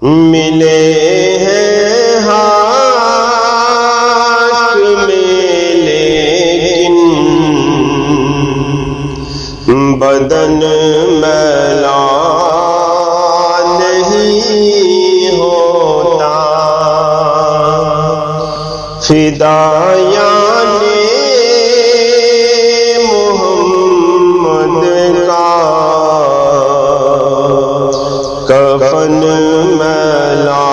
ملے ہیں ہاتھ میں لیکن بدن میلا نہیں ہوتا، فدایان محمد کا کفن میلا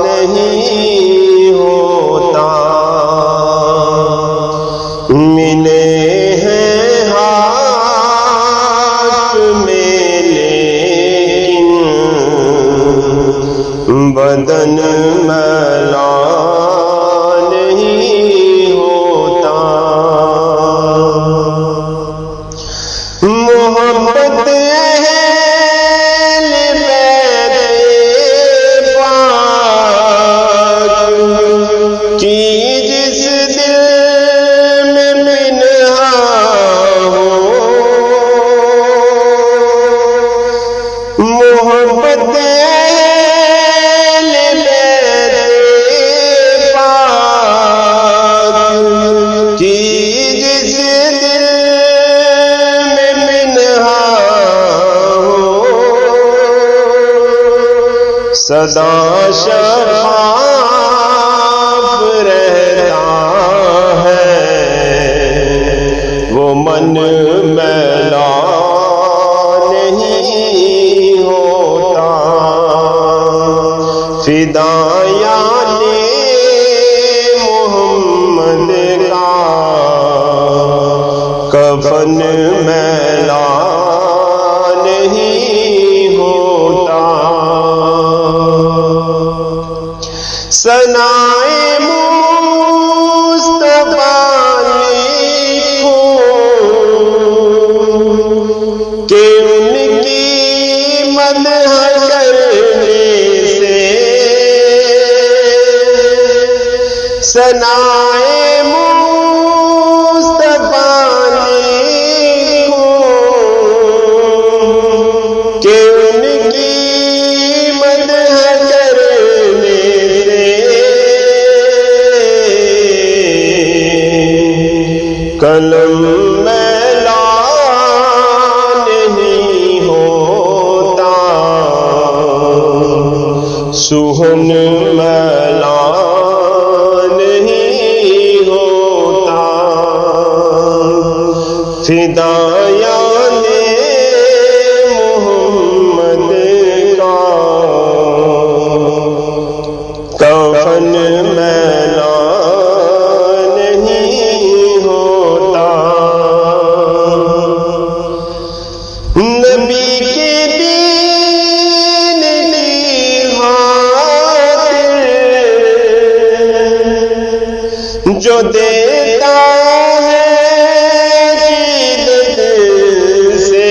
نہیں ہوتا، ملے ہیں ہاتھ میں لیکن بدن میلا نہیں ہوتا، محبت سدا شفاف رہتا ہے وہ من میلا نہیں ہوتا، فدایان محمد کا کفن میلا نہیں ہوتا، ثنائے مصطفیٰ لکھو کہ ان کی مدح کرنے سے، ثنائے مصطفیٰ لکھو کہ ان کی مدح کرنے قلم میلا نہیں ہوتا، سہن میلا نہیں ہوتا، فدایان محمد کا کفن میلا نہیں ہوتا، نبی کے دین کی خاطر جو دیتا ہے شدت سے،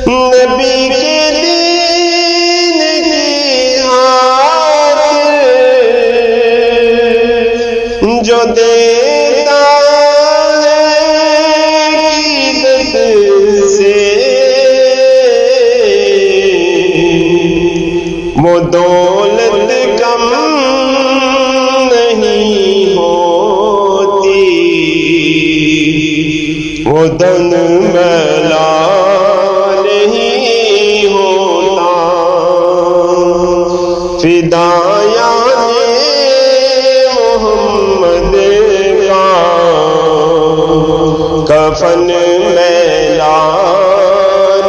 نبی کے دین کی خاطر جو دیتا ہے شدت سے، وہ دولت کم نہیں ہوتی، وہ دن میلا نہیں ہوتا، فدایان محمد کا کفن میلا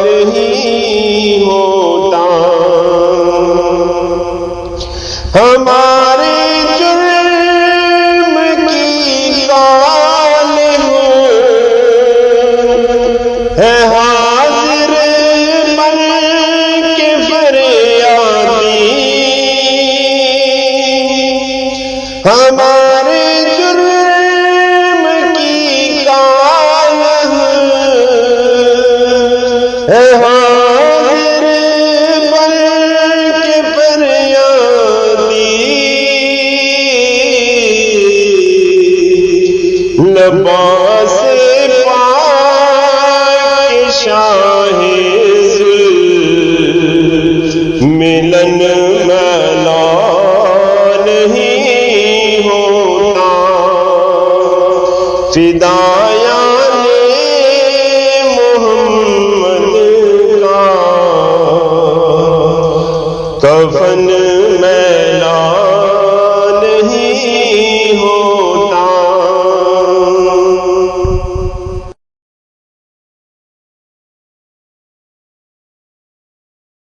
نہیں ہوتا، ہمارے جرم کی غالب ہے حاضر من کے فریادی، ہمارے جرم کی غالب ہے حاضر من کے فریادی، لباس پاک شاہ ظلم فدایان محمد کا کفن